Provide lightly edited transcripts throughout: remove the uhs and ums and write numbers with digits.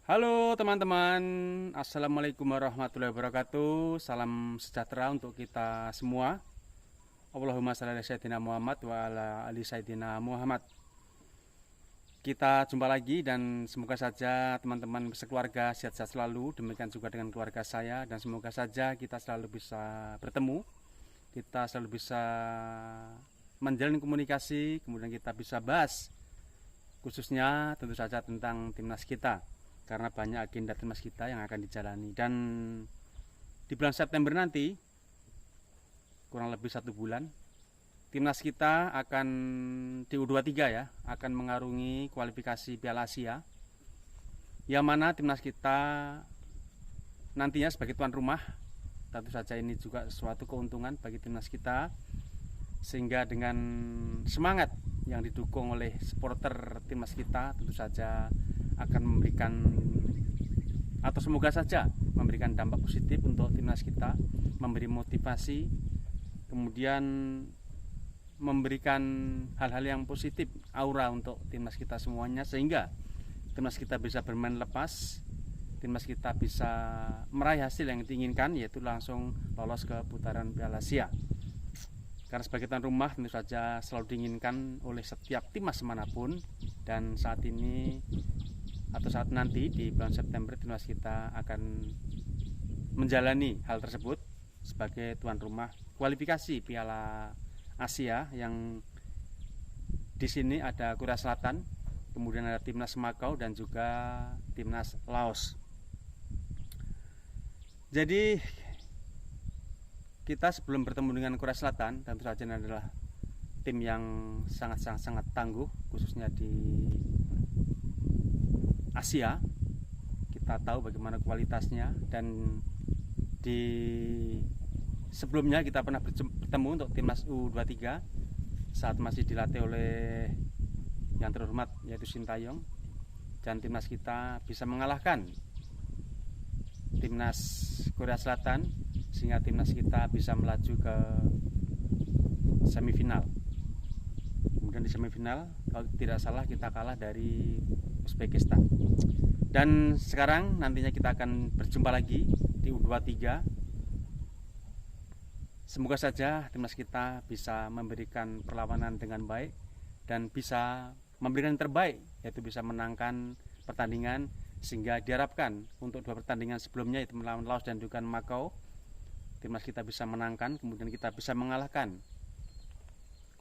Halo teman-teman, Assalamualaikum warahmatullahi wabarakatuh. Salam sejahtera untuk kita semua. Allahumma shalli ala sayyidina Muhammad wa ala ali sayyidina Muhammad. Kita jumpa lagi dan semoga saja teman-teman sekeluarga sehat-sehat selalu. Demikian juga dengan keluarga saya, dan semoga saja kita selalu bisa bertemu, kita selalu bisa menjalin komunikasi, kemudian kita bisa bahas khususnya tentu saja tentang timnas kita, karena banyak agenda timnas kita yang akan dijalani. Dan di bulan September nanti, kurang lebih 1 bulan, timnas kita akan di U23 ya, akan mengarungi kualifikasi Piala Asia, yang mana timnas kita nantinya sebagai tuan rumah. Tentu saja ini juga suatu keuntungan bagi timnas kita, sehingga dengan semangat yang didukung oleh supporter timnas kita tentu saja akan memberikan, atau semoga saja memberikan dampak positif untuk timnas kita, memberi motivasi, kemudian memberikan hal-hal yang positif, aura untuk timnas kita semuanya, sehingga timnas kita bisa bermain lepas, timnas kita bisa meraih hasil yang diinginkan, yaitu langsung lolos ke putaran Piala Asia. Karena sebagai tuan rumah tentu saja selalu diinginkan oleh setiap timnas manapun, dan saat ini atau saat nanti di bulan September timnas kita akan menjalani hal tersebut sebagai tuan rumah kualifikasi Piala Asia, yang di sini ada Korea Selatan, kemudian ada timnas Makau dan juga timnas Laos. Jadi kita sebelum bertemu dengan Korea Selatan, tentu saja ini adalah tim yang sangat tangguh, khususnya di Asia. Kita tahu bagaimana kualitasnya, dan di sebelumnya kita pernah bertemu untuk timnas U23 saat masih dilatih oleh yang terhormat yaitu Sintayong, dan timnas kita bisa mengalahkan timnas Korea Selatan, sehingga timnas kita bisa melaju ke semifinal. Kemudian di semifinal, kalau tidak salah, kita kalah dari Uzbekistan. Dan sekarang nantinya kita akan berjumpa lagi di U23. Semoga saja timnas kita bisa memberikan perlawanan dengan baik dan bisa memberikan yang terbaik, yaitu bisa menangkan pertandingan, sehingga diharapkan untuk 2 pertandingan sebelumnya, yaitu melawan Laos dan juga Makau, timnas kita bisa menangkan, kemudian kita bisa mengalahkan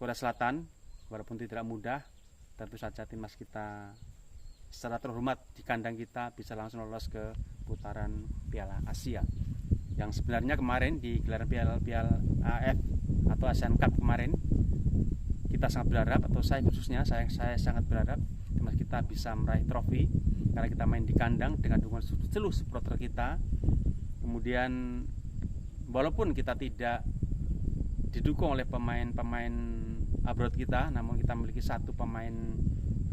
Korea Selatan. Walaupun tidak mudah, tentu saja timnas kita secara terhormat di kandang kita bisa langsung lolos ke putaran Piala Asia. Yang sebenarnya kemarin di gelaran Piala AF atau ASEAN Cup kemarin, kita sangat berharap, atau saya khususnya saya sangat berharap timnas kita bisa meraih trofi, karena kita main di kandang dengan dukungan seluruh supporter kita. Kemudian walaupun kita tidak didukung oleh pemain-pemain abroad kita, namun kita memiliki 1 pemain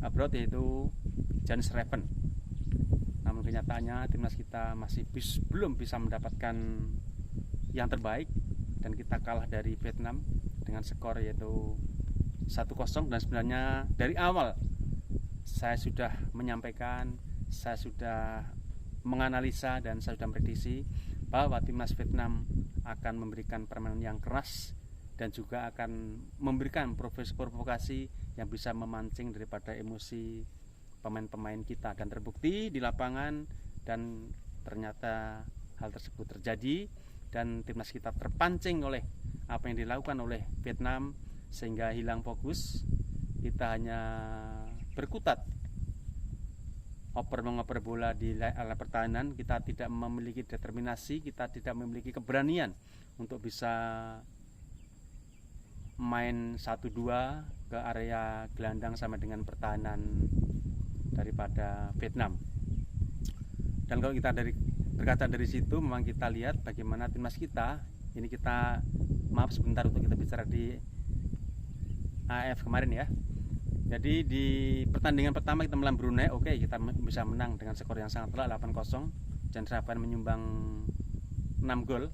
abroad, yaitu Janis Raven. Namun kenyataannya timnas kita masih belum bisa mendapatkan yang terbaik, dan kita kalah dari Vietnam dengan skor yaitu 1-0. Dan sebenarnya dari awal saya sudah menyampaikan, saya sudah menganalisa, dan saya sudah memprediksi bahwa timnas Vietnam akan memberikan permainan yang keras, dan juga akan memberikan provokasi yang bisa memancing daripada emosi pemain-pemain kita. Dan terbukti di lapangan, dan ternyata hal tersebut terjadi, dan timnas kita terpancing oleh apa yang dilakukan oleh Vietnam, sehingga hilang fokus. Kita hanya berkutat oper-mengoper bola di area pertahanan, kita tidak memiliki determinasi, kita tidak memiliki keberanian untuk bisa main 1-2 ke area gelandang sama dengan pertahanan daripada Vietnam. Dan kalau kita berkaca dari situ, memang kita lihat bagaimana timnas kita ini, kita maaf sebentar untuk kita bicara di AF kemarin ya. Jadi di pertandingan pertama kita melawan Brunei, oke, kita bisa menang dengan skor yang sangat telak 8-0, dan Raven menyumbang 6 gol.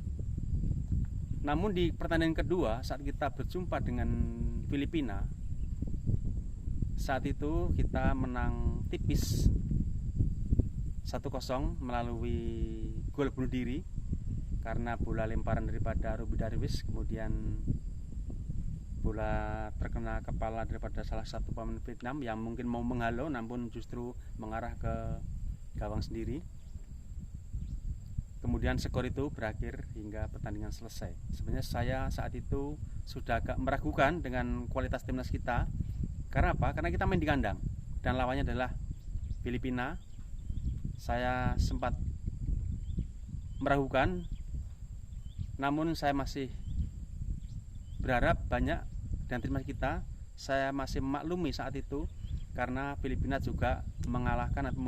Namun di pertandingan kedua, saat kita berjumpa dengan Filipina, saat itu kita menang tipis 1-0 melalui gol bunuh diri karena bola lemparan daripada Ruby Darwis, kemudian bola terkena kepala daripada salah satu pemain Vietnam yang mungkin mau menghalau namun justru mengarah ke gawang sendiri. Kemudian skor itu berakhir hingga pertandingan selesai. Sebenarnya saya saat itu sudah agak meragukan dengan kualitas timnas kita. Karena apa? Karena kita main di kandang dan lawannya adalah Filipina. Saya sempat meragukan, namun saya masih berharap banyak dan timnas kita. Saya masih memaklumi saat itu karena Filipina juga mengalahkan atau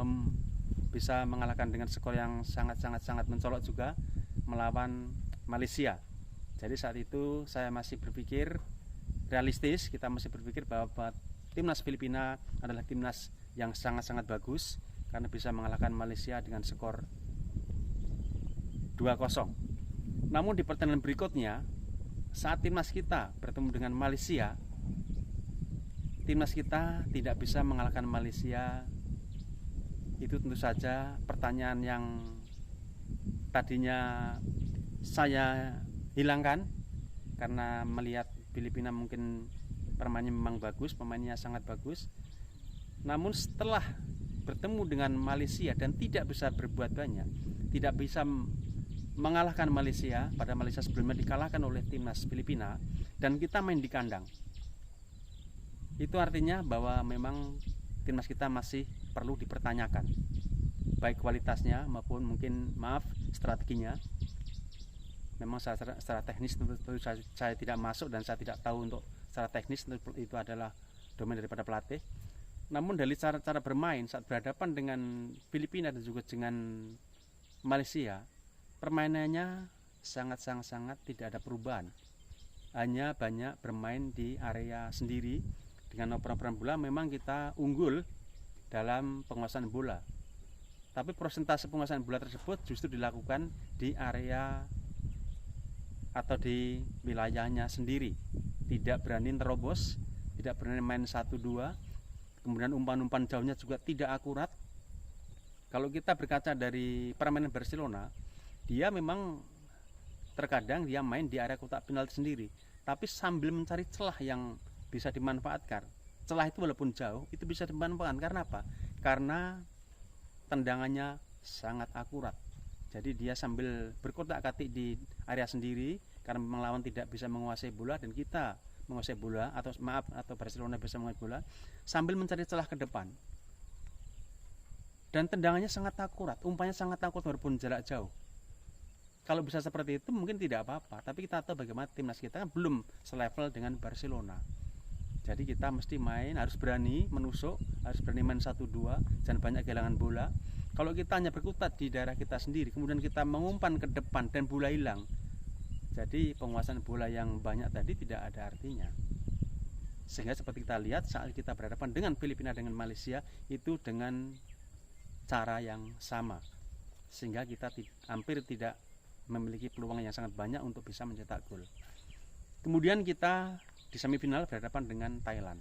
bisa mengalahkan dengan skor yang sangat mencolok juga melawan Malaysia. Jadi saat itu saya masih berpikir realistis, kita masih berpikir bahwa timnas Filipina adalah timnas yang sangat bagus karena bisa mengalahkan Malaysia dengan skor 2-0. Namun di pertandingan berikutnya, saat timnas kita bertemu dengan Malaysia, timnas kita tidak bisa mengalahkan Malaysia. Itu tentu saja pertanyaan yang tadinya saya hilangkan karena melihat Filipina mungkin permainnya memang bagus, pemainnya sangat bagus. Namun setelah bertemu dengan Malaysia dan tidak bisa berbuat banyak, tidak bisa mengalahkan Malaysia, pada Malaysia sebelumnya dikalahkan oleh timnas Filipina dan kita main di kandang. Itu artinya bahwa memang timnas kita masih perlu dipertanyakan, baik kualitasnya maupun mungkin strateginya. Memang secara teknis tentu saya tidak masuk dan saya tidak tahu untuk secara teknis, itu adalah domain daripada pelatih. Namun dari cara bermain saat berhadapan dengan Filipina dan juga dengan Malaysia, permainannya sangat tidak ada perubahan. Hanya banyak bermain di area sendiri. Dengan operan bola memang kita unggul dalam penguasaan bola. Tapi persentase penguasaan bola tersebut justru dilakukan di area atau di wilayahnya sendiri. Tidak berani terobos, tidak berani main 1-2. Kemudian umpan-umpan jauhnya juga tidak akurat. Kalau kita berkaca dari permainan Barcelona, dia memang terkadang dia main di area kotak penalti sendiri, tapi sambil mencari celah yang bisa dimanfaatkan. Celah itu walaupun jauh, itu bisa dimanfaatkan. Karena apa? Karena tendangannya sangat akurat. Jadi dia sambil berkotak-katik di area sendiri, karena memang lawan tidak bisa menguasai bola dan kita menguasai bola, atau Barcelona bisa menguasai bola, sambil mencari celah ke depan. Dan tendangannya sangat akurat, umpannya sangat akurat walaupun jarak jauh. Kalau bisa seperti itu mungkin tidak apa-apa, tapi kita tahu bagaimana timnas kita kan belum selevel dengan Barcelona. Jadi kita mesti harus berani menusuk, harus berani main 1-2, jangan banyak kehilangan bola. Kalau kita hanya berkutat di daerah kita sendiri, kemudian kita mengumpan ke depan dan bola hilang, jadi penguasaan bola yang banyak tadi tidak ada artinya. Sehingga seperti kita lihat saat kita berhadapan dengan Filipina dengan Malaysia itu dengan cara yang sama, sehingga kita hampir tidak memiliki peluang yang sangat banyak untuk bisa mencetak gol. Kemudian kita di semifinal berhadapan dengan Thailand,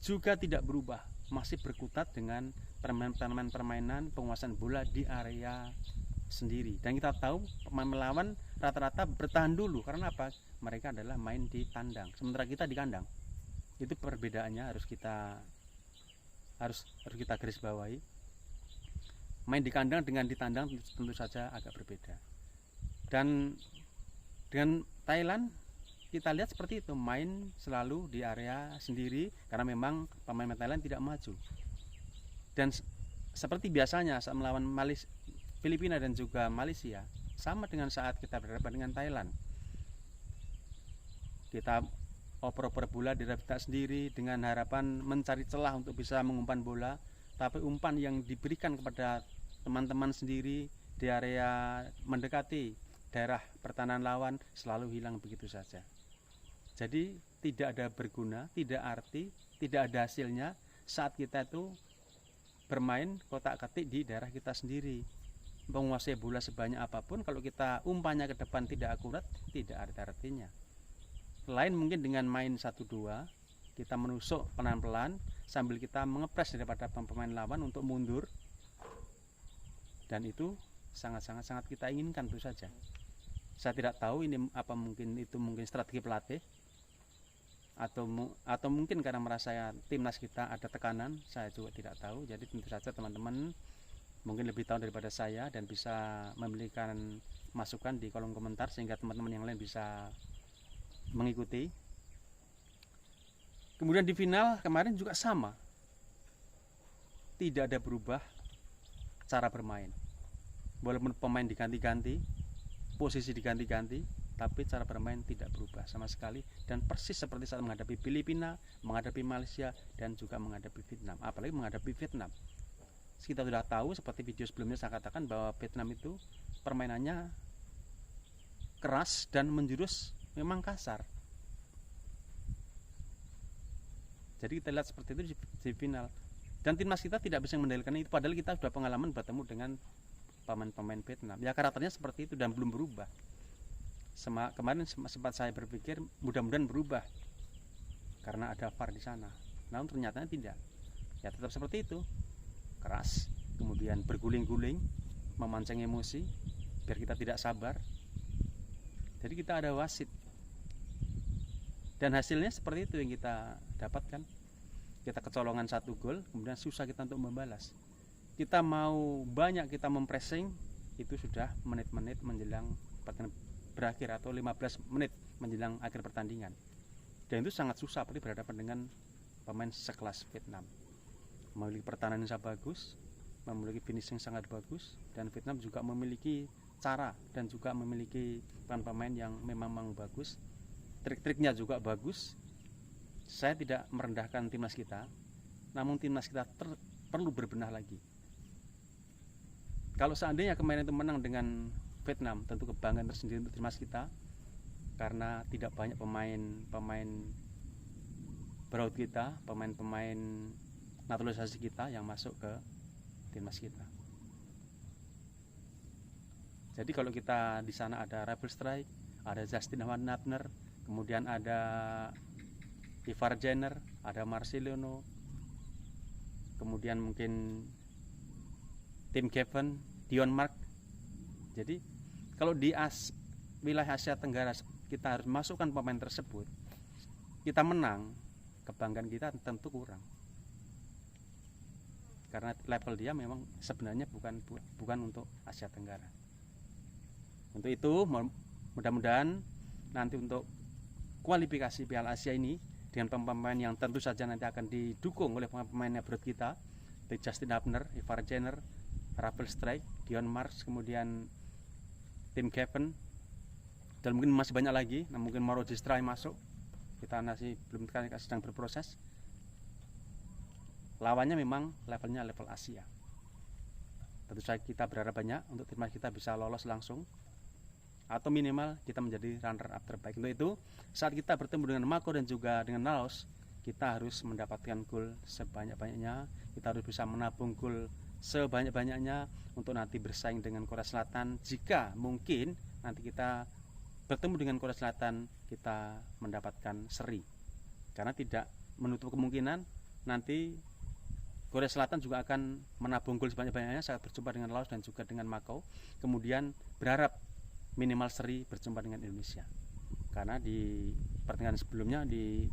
juga tidak berubah, masih berkutat dengan permainan penguasaan bola di area sendiri. Dan kita tahu pemain melawan rata-rata bertahan dulu. Karena apa? Mereka adalah main di tandang, sementara kita di kandang. Itu perbedaannya harus kita garis bawahi. Main di kandang dengan di tandang tentu saja agak berbeda. Dan dengan Thailand kita lihat seperti itu, main selalu di area sendiri karena memang pemain Thailand tidak maju. Dan seperti biasanya saat melawan Filipina dan juga Malaysia, sama dengan saat kita berhadapan dengan Thailand. Kita oper-oper bola di kita sendiri dengan harapan mencari celah untuk bisa mengumpan bola, tapi umpan yang diberikan kepada teman-teman sendiri di area mendekati daerah pertahanan lawan selalu hilang begitu saja. Jadi tidak ada berguna, tidak arti, tidak ada hasilnya saat kita itu bermain kotak-katik di daerah kita sendiri. Menguasai bola sebanyak apapun, kalau kita umpannya ke depan tidak akurat, tidak ada artinya. Lain mungkin dengan main 1-2, kita menusuk pelan-pelan sambil kita mengepres daripada pemain lawan untuk mundur. dan itu sangat kita inginkan tentu saja. Saya tidak tahu ini apa, mungkin strategi pelatih atau mungkin karena merasa timnas kita ada tekanan, saya juga tidak tahu. Jadi tentu saja teman-teman mungkin lebih tahu daripada saya dan bisa memberikan masukan di kolom komentar sehingga teman-teman yang lain bisa mengikuti. Kemudian di final kemarin juga sama, tidak ada berubah cara bermain, walaupun pemain diganti-ganti, posisi diganti-ganti, tapi cara bermain tidak berubah sama sekali dan persis seperti saat menghadapi Filipina, menghadapi Malaysia, dan juga menghadapi Vietnam. Apalagi menghadapi Vietnam, kita sudah tahu seperti video sebelumnya saya katakan bahwa Vietnam itu permainannya keras dan menjurus memang kasar. Jadi kita lihat seperti itu di final. Dan timnas kita tidak bisa mengendalikan itu, padahal kita sudah pengalaman bertemu dengan pemain-pemain Vietnam. Ya karakternya seperti itu dan belum berubah. Kemarin sempat saya berpikir mudah-mudahan berubah karena ada VAR di sana. Namun ternyata tidak. Ya tetap seperti itu. Keras, kemudian berguling-guling, memancing emosi biar kita tidak sabar. Jadi kita ada wasit. Dan hasilnya seperti itu yang kita dapatkan. Kita kecolongan 1 gol, kemudian susah kita untuk membalas. Kita mau banyak kita mempressing, itu sudah menit-menit menjelang berakhir atau 15 menit menjelang akhir pertandingan. Dan itu sangat susah apalagi berhadapan dengan pemain sekelas Vietnam. Memiliki pertahanan yang sangat bagus, memiliki finishing sangat bagus, dan Vietnam juga memiliki cara dan juga memiliki pemain yang memang bagus. Trik-triknya juga bagus. Saya tidak merendahkan timnas kita, namun timnas kita perlu berbenah lagi. Kalau seandainya kemarin itu menang dengan Vietnam, tentu kebanggaan tersendiri untuk timnas kita, karena tidak banyak pemain berhaut kita, pemain naturalisasi kita yang masuk ke timnas kita. Jadi kalau kita di sana ada Rafael Strijk, ada Justin Abner, kemudian ada Ivar Jenner, ada Marcelino, kemudian mungkin Tim Kevin, Dion Mark. Jadi kalau di wilayah Asia Tenggara kita harus masukkan pemain tersebut, kita menang, kebanggaan kita tentu kurang. Karena level dia memang sebenarnya bukan untuk Asia Tenggara. Untuk itu mudah-mudahan nanti untuk kualifikasi Piala Asia ini dengan pemain yang tentu saja nanti akan didukung oleh pemain abroad kita, seperti Justin Abner, Ivar Jenner, Rafael Strijk, Dion Marks, kemudian Tim Kevin, dan mungkin masih banyak lagi. Nah, mungkin Mauro Distrai masuk, kita masih belum sedang berproses. Lawannya memang levelnya level Asia. Tentu saja kita berharap banyak untuk timnas kita bisa lolos langsung, atau minimal kita menjadi runner up terbaik. Untuk itu saat kita bertemu dengan Mako dan juga dengan Laos, kita harus mendapatkan gol sebanyak-banyaknya, kita harus bisa menabung gol sebanyak-banyaknya untuk nanti bersaing dengan Korea Selatan. Jika mungkin nanti kita bertemu dengan Korea Selatan, kita mendapatkan seri, karena tidak menutup kemungkinan nanti Korea Selatan juga akan menabung gol sebanyak-banyaknya saat berjumpa dengan Laos dan juga dengan Mako, kemudian berharap minimal seri berjumpa dengan Indonesia. Karena di pertandingan sebelumnya, di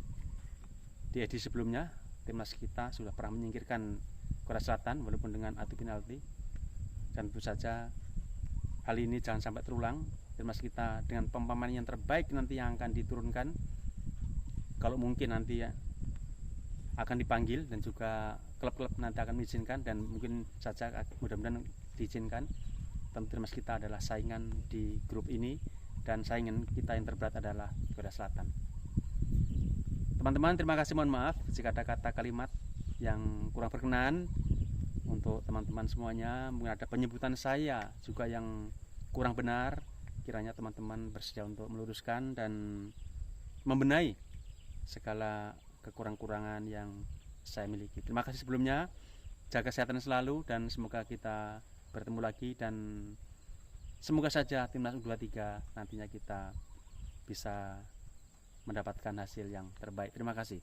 edisi sebelumnya, timnas kita sudah pernah menyingkirkan Korea Selatan walaupun dengan adu penalti. Dan tentu saja hal ini jangan sampai terulang. Timnas kita dengan pemain yang terbaik nanti yang akan diturunkan, kalau mungkin nanti ya akan dipanggil, dan juga klub-klub nanti akan mengizinkan, dan mungkin saja mudah-mudahan diizinkan. Tentu timnas kita adalah saingan di grup ini, dan saingan kita yang terberat adalah Korea Selatan. Teman-teman, terima kasih, mohon maaf jika ada kata kalimat yang kurang berkenan untuk teman-teman semuanya. Mungkin ada penyebutan saya juga yang kurang benar, kiranya teman-teman bersedia untuk meluruskan dan membenahi segala kekurangan-kurangan yang saya miliki. Terima kasih sebelumnya, jaga kesehatan selalu, dan semoga kita bertemu lagi, dan semoga saja timnas U23 nantinya kita bisa mendapatkan hasil yang terbaik. Terima kasih.